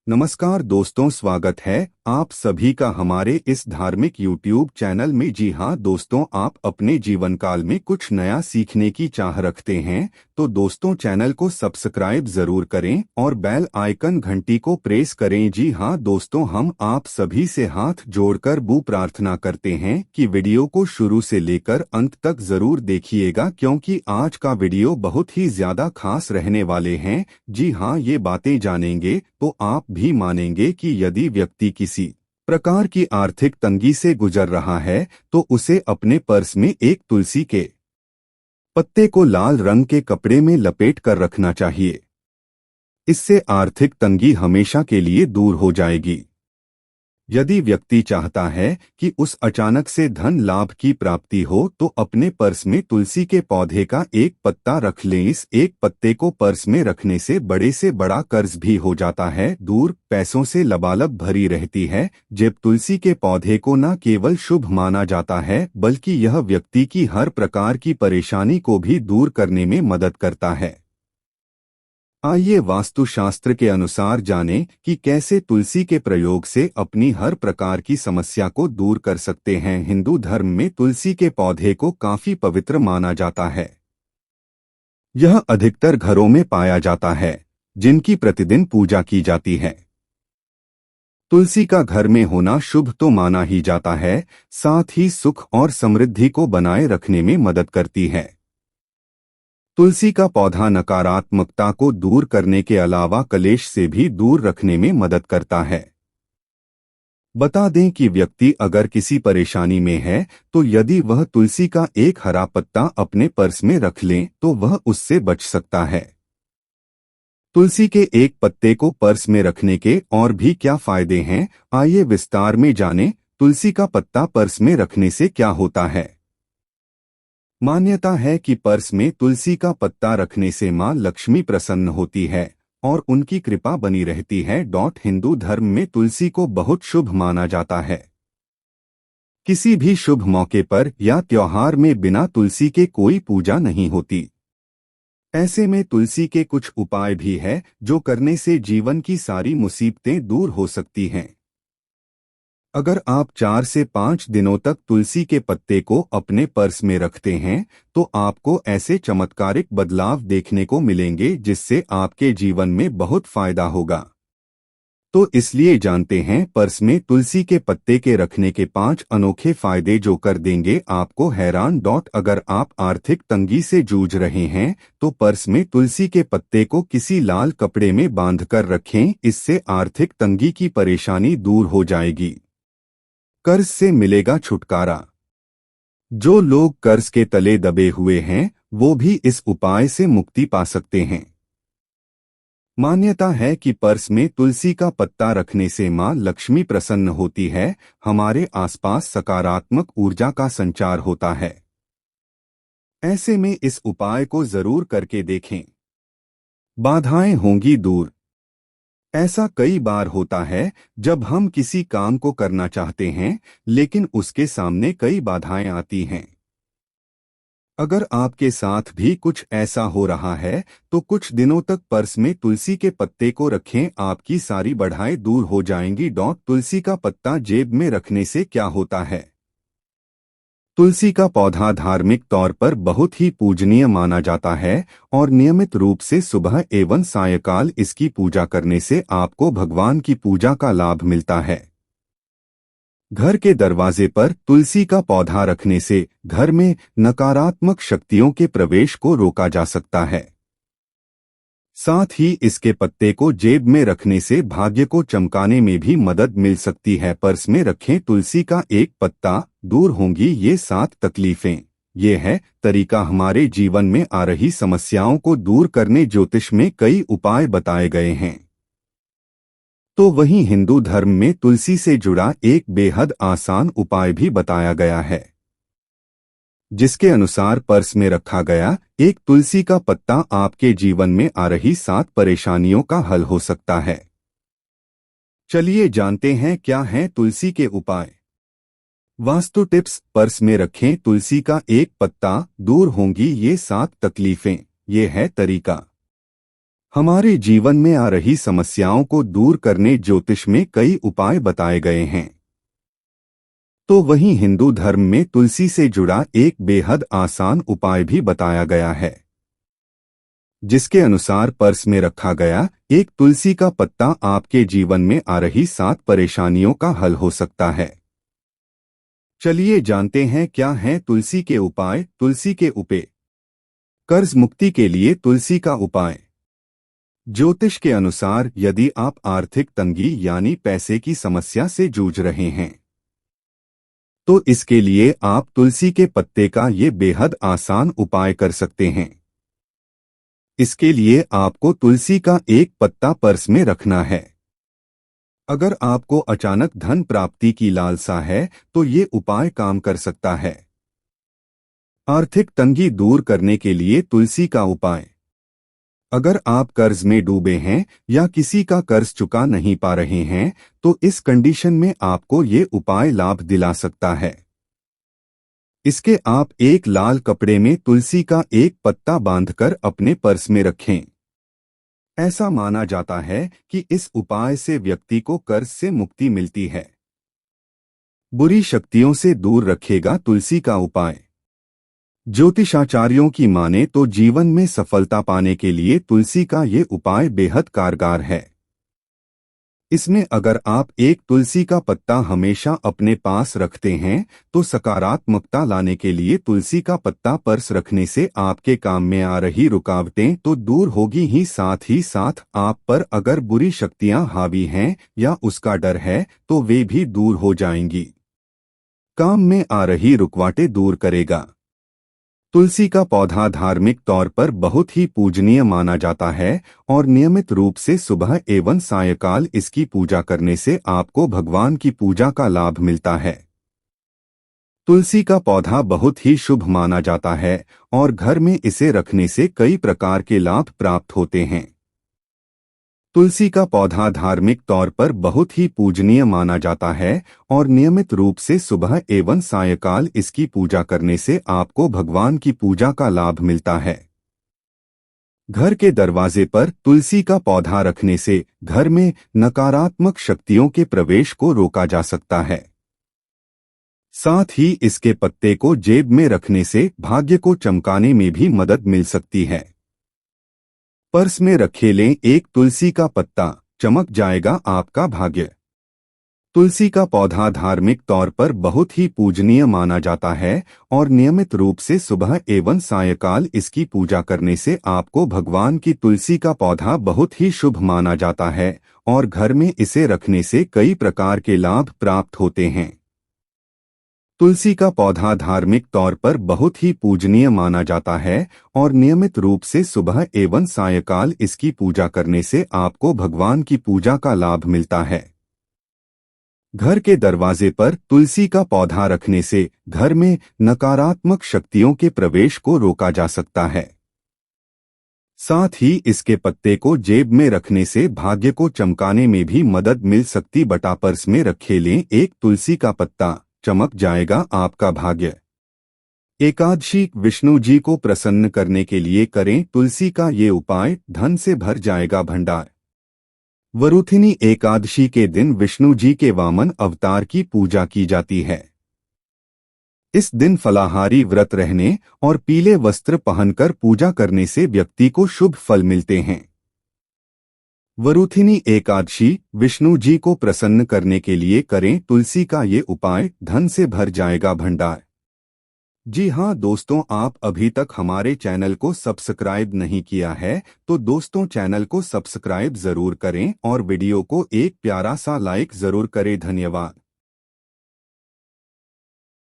नमस्कार दोस्तों, स्वागत है आप सभी का हमारे इस धार्मिक YouTube चैनल में। जी हाँ दोस्तों, आप अपने जीवन काल में कुछ नया सीखने की चाह रखते हैं तो दोस्तों चैनल को सब्सक्राइब जरूर करें और बेल आइकन घंटी को प्रेस करें। जी हाँ दोस्तों, हम आप सभी से हाथ जोड़कर प्रार्थना करते हैं कि वीडियो को शुरू से लेकर अंत तक जरूर देखिएगा, क्योंकि आज का वीडियो बहुत ही ज्यादा खास रहने वाले हैं। जी हाँ, ये बातें जानेंगे तो आप भी मानेंगे कि यदि व्यक्ति किसी प्रकार की आर्थिक तंगी से गुजर रहा है तो उसे अपने पर्स में एक तुलसी के पत्ते को लाल रंग के कपड़े में लपेट कर रखना चाहिए। इससे आर्थिक तंगी हमेशा के लिए दूर हो जाएगी। यदि व्यक्ति चाहता है कि उस अचानक से धन लाभ की प्राप्ति हो तो अपने पर्स में तुलसी के पौधे का एक पत्ता रख लें। इस एक पत्ते को पर्स में रखने से बड़ा कर्ज भी हो जाता है दूर, पैसों से लबालब भरी रहती है। जब तुलसी के पौधे को न केवल शुभ माना जाता है बल्कि यह व्यक्ति की हर प्रकार की परेशानी को भी दूर करने में मदद करता है। आइए वास्तुशास्त्र के अनुसार जानें कि कैसे तुलसी के प्रयोग से अपनी हर प्रकार की समस्या को दूर कर सकते हैं। हिंदू धर्म में तुलसी के पौधे को काफी पवित्र माना जाता है। यह अधिकतर घरों में पाया जाता है जिनकी प्रतिदिन पूजा की जाती है। तुलसी का घर में होना शुभ तो माना ही जाता है, साथ ही सुख और समृद्धि को बनाए रखने में मदद करती है। तुलसी का पौधा नकारात्मकता को दूर करने के अलावा कलेश से भी दूर रखने में मदद करता है। बता दें कि व्यक्ति अगर किसी परेशानी में है तो यदि वह तुलसी का एक हरा पत्ता अपने पर्स में रख लें तो वह उससे बच सकता है। तुलसी के एक पत्ते को पर्स में रखने के और भी क्या फायदे हैं, आइए विस्तार में जानें। तुलसी का पत्ता पर्स में रखने से क्या होता है। मान्यता है कि पर्स में तुलसी का पत्ता रखने से मां लक्ष्मी प्रसन्न होती है और उनकी कृपा बनी रहती है। हिंदू धर्म में तुलसी को बहुत शुभ माना जाता है। किसी भी शुभ मौके पर या त्योहार में बिना तुलसी के कोई पूजा नहीं होती। ऐसे में तुलसी के कुछ उपाय भी है जो करने से जीवन की सारी मुसीबतें दूर हो सकती हैं। अगर आप 4 से 5 दिनों तक तुलसी के पत्ते को अपने पर्स में रखते हैं तो आपको ऐसे चमत्कारिक बदलाव देखने को मिलेंगे जिससे आपके जीवन में बहुत फायदा होगा। तो इसलिए जानते हैं पर्स में तुलसी के पत्ते के रखने के 5 अनोखे फायदे जो कर देंगे आपको हैरान। अगर आप आर्थिक तंगी से जूझ रहे हैं तो पर्स में तुलसी के पत्ते को किसी लाल कपड़े में बांधकर रखें, इससे आर्थिक तंगी की परेशानी दूर हो जाएगी। कर्ज से मिलेगा छुटकारा। जो लोग कर्ज के तले दबे हुए हैं वो भी इस उपाय से मुक्ति पा सकते हैं। मान्यता है कि पर्स में तुलसी का पत्ता रखने से मां लक्ष्मी प्रसन्न होती है, हमारे आसपास सकारात्मक ऊर्जा का संचार होता है। ऐसे में इस उपाय को जरूर करके देखें। बाधाएं होंगी दूर। ऐसा कई बार होता है जब हम किसी काम को करना चाहते हैं लेकिन उसके सामने कई बाधाएं आती हैं। अगर आपके साथ भी कुछ ऐसा हो रहा है तो कुछ दिनों तक पर्स में तुलसी के पत्ते को रखें, आपकी सारी बाधाएं दूर हो जाएंगी। तुलसी का पत्ता जेब में रखने से क्या होता है। तुलसी का पौधा धार्मिक तौर पर बहुत ही पूजनीय माना जाता है और नियमित रूप से सुबह एवं सायंकाल इसकी पूजा करने से आपको भगवान की पूजा का लाभ मिलता है। घर के दरवाजे पर तुलसी का पौधा रखने से घर में नकारात्मक शक्तियों के प्रवेश को रोका जा सकता है। साथ ही इसके पत्ते को जेब में रखने से भाग्य को चमकाने में भी मदद मिल सकती है। पर्स में रखें तुलसी का एक पत्ता, दूर होंगी ये 7 तकलीफें। ये है तरीका हमारे जीवन में आ रही समस्याओं को दूर करने। ज्योतिष में कई उपाय बताए गए हैं तो वहीं हिंदू धर्म में तुलसी से जुड़ा एक बेहद आसान उपाय भी बताया गया है, जिसके अनुसार पर्स में रखा गया एक तुलसी का पत्ता आपके जीवन में आ रही 7 परेशानियों का हल हो सकता है। चलिए जानते हैं क्या हैं तुलसी के उपाय। वास्तु टिप्स। पर्स में रखें तुलसी का एक पत्ता, दूर होंगी ये 7 तकलीफें। ये है तरीका। हमारे जीवन में आ रही समस्याओं को दूर करने ज्योतिष में कई उपाय बताए गए हैं। तो वहीं हिंदू धर्म में तुलसी से जुड़ा एक बेहद आसान उपाय भी बताया गया है, जिसके अनुसार पर्स में रखा गया एक तुलसी का पत्ता आपके जीवन में आ रही 7 परेशानियों का हल हो सकता है। चलिए जानते हैं क्या हैं तुलसी के उपाय। तुलसी के उपाय। कर्ज मुक्ति के लिए तुलसी का उपाय। ज्योतिष के अनुसार यदि आप आर्थिक तंगी यानी पैसे की समस्या से जूझ रहे हैं, तो इसके लिए आप तुलसी के पत्ते का ये बेहद आसान उपाय कर सकते हैं। इसके लिए आपको तुलसी का एक पत्ता पर्स में रखना है। अगर आपको अचानक धन प्राप्ति की लालसा है तो ये उपाय काम कर सकता है। आर्थिक तंगी दूर करने के लिए तुलसी का उपाय। अगर आप कर्ज में डूबे हैं या किसी का कर्ज चुका नहीं पा रहे हैं, तो इस कंडीशन में आपको ये उपाय लाभ दिला सकता है। इसके आप एक लाल कपड़े में तुलसी का एक पत्ता बांधकर अपने पर्स में रखें। ऐसा माना जाता है कि इस उपाय से व्यक्ति को कर्ज से मुक्ति मिलती है। बुरी शक्तियों से दूर रखेगा तुलसी का उपाय। ज्योतिषाचार्यों की माने तो जीवन में सफलता पाने के लिए तुलसी का ये उपाय बेहद कारगर है। इसमें अगर आप एक तुलसी का पत्ता हमेशा अपने पास रखते हैं तो सकारात्मकता लाने के लिए तुलसी का पत्ता पर्स रखने से आपके काम में आ रही रुकावटें तो दूर होगी ही साथ आप पर अगर बुरी शक्तियां हावी हैं या उसका डर है तो वे भी दूर हो जाएंगी। काम में आ रही रुकावटें दूर करेगा। तुलसी का पौधा धार्मिक तौर पर बहुत ही पूजनीय माना जाता है और नियमित रूप से सुबह एवं सायंकाल इसकी पूजा करने से आपको भगवान की पूजा का लाभ मिलता है। तुलसी का पौधा बहुत ही शुभ माना जाता है और घर में इसे रखने से कई प्रकार के लाभ प्राप्त होते हैं। तुलसी का पौधा धार्मिक तौर पर बहुत ही पूजनीय माना जाता है और नियमित रूप से सुबह एवं सायंकाल इसकी पूजा करने से आपको भगवान की पूजा का लाभ मिलता है। घर के दरवाजे पर तुलसी का पौधा रखने से घर में नकारात्मक शक्तियों के प्रवेश को रोका जा सकता है। साथ ही इसके पत्ते को जेब में रखने से भाग्य को चमकाने में भी मदद मिल सकती है। पर्स में रखे लें एक तुलसी का पत्ता, चमक जाएगा आपका भाग्य। तुलसी का पौधा धार्मिक तौर पर बहुत ही पूजनीय माना जाता है और नियमित रूप से सुबह एवं सायंकाल इसकी पूजा करने से आपको भगवान की तुलसी का पौधा बहुत ही शुभ माना जाता है और घर में इसे रखने से कई प्रकार के लाभ प्राप्त होते हैं। तुलसी का पौधा धार्मिक तौर पर बहुत ही पूजनीय माना जाता है और नियमित रूप से सुबह एवं सायंकाल इसकी पूजा करने से आपको भगवान की पूजा का लाभ मिलता है। घर के दरवाजे पर तुलसी का पौधा रखने से घर में नकारात्मक शक्तियों के प्रवेश को रोका जा सकता है। साथ ही इसके पत्ते को जेब में रखने से भाग्य को चमकाने में भी मदद मिल सकती। बटा पर्स में रखे लें एक तुलसी का पत्ता, चमक जाएगा आपका भाग्य। एकादशी विष्णु जी को प्रसन्न करने के लिए करें तुलसी का ये उपाय, धन से भर जाएगा भंडार। वरुथिनी एकादशी के दिन विष्णु जी के वामन अवतार की पूजा की जाती है। इस दिन फलाहारी व्रत रहने और पीले वस्त्र पहनकर पूजा करने से व्यक्ति को शुभ फल मिलते हैं। वरुथिनी एकादशी विष्णु जी को प्रसन्न करने के लिए करें तुलसी का ये उपाय, धन से भर जाएगा भंडार। जी हाँ दोस्तों, आप अभी तक हमारे चैनल को सब्सक्राइब नहीं किया है तो दोस्तों चैनल को सब्सक्राइब जरूर करें और वीडियो को एक प्यारा सा लाइक जरूर करें। धन्यवाद।